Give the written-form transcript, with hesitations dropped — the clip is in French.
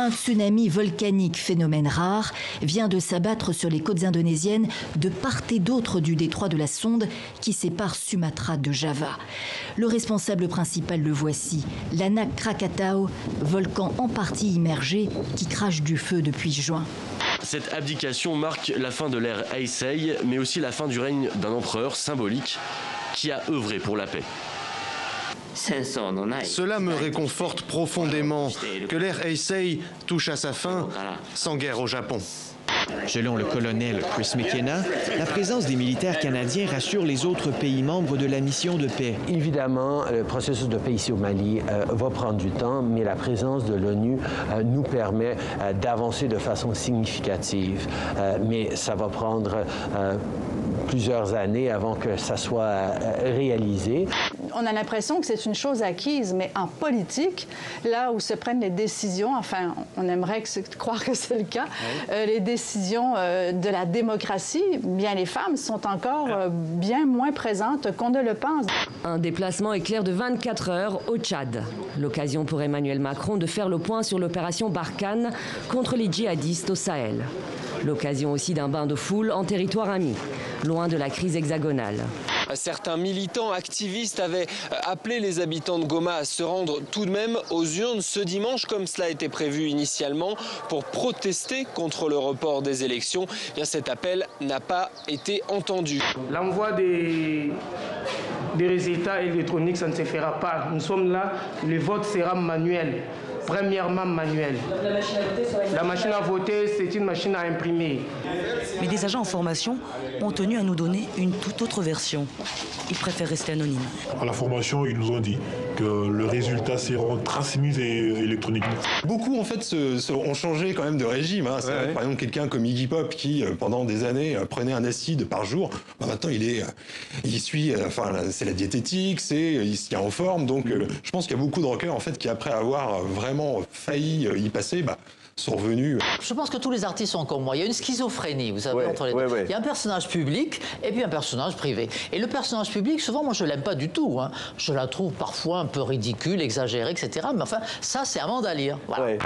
Un tsunami volcanique, phénomène rare, vient de s'abattre sur les côtes indonésiennes de part et d'autre du détroit de la Sonde qui sépare Sumatra de Java. Le responsable principal, le voici, l'Anak Krakatau, volcan en partie immergé qui crache du feu depuis juin. Cette abdication marque la fin de l'ère Heisei, mais aussi la fin du règne d'un empereur symbolique qui a œuvré pour la paix. Cela me réconforte profondément que l'ère Heisei touche à sa fin sans guerre au Japon. Selon le colonel Chris McKenna, la présence des militaires canadiens rassure les autres pays membres de la mission de paix. Évidemment, le processus de paix ici au Mali va prendre du temps, mais la présence de l'ONU nous permet d'avancer de façon significative. Mais ça va prendre plusieurs années avant que ça soit réalisé. On a l'impression que c'est une chose acquise, mais en politique, là où se prennent les décisions, enfin, on aimerait croire que c'est le cas, les décisions de la démocratie, bien les femmes sont encore bien moins présentes qu'on ne le pense. Un déplacement éclair de 24 heures au Tchad. L'occasion pour Emmanuel Macron de faire le point sur l'opération Barkhane contre les djihadistes au Sahel. L'occasion aussi d'un bain de foule en territoire ami, loin de la crise hexagonale. Certains militants activistes avaient appelé les habitants de Goma à se rendre tout de même aux urnes ce dimanche, comme cela était prévu initialement, pour protester contre le report des élections. Bien, cet appel n'a pas été entendu. L'envoi des résultats électroniques, ça ne se fera pas. Nous sommes là, le vote sera manuel. Premièrement manuel. La machine à voter, c'est une machine à imprimer. Mais des agents en formation ont tenu à nous donner une toute autre version. Ils préfèrent rester anonymes. À la formation, ils nous ont dit que le résultat sera transmis électroniquement. Beaucoup, en fait, ont changé quand même de régime. Hein. Vrai, par exemple, quelqu'un comme Iggy Pop qui, pendant des années, prenait un acide par jour. Maintenant, il suit, c'est la diététique, il se tient en forme. Donc, je pense qu'il y a beaucoup de rockers, en fait, qui, après avoir vraiment failli y passer, sont revenus. Je pense que tous les artistes sont comme moi. Il y a une schizophrénie, vous savez, entre les deux. Il y a un personnage public et puis un personnage privé. Et le personnage public, souvent, moi, je l'aime pas du tout. Hein. Je la trouve parfois un peu ridicule, exagérée, etc. Mais enfin, ça, c'est à moi d'à lire. Voilà.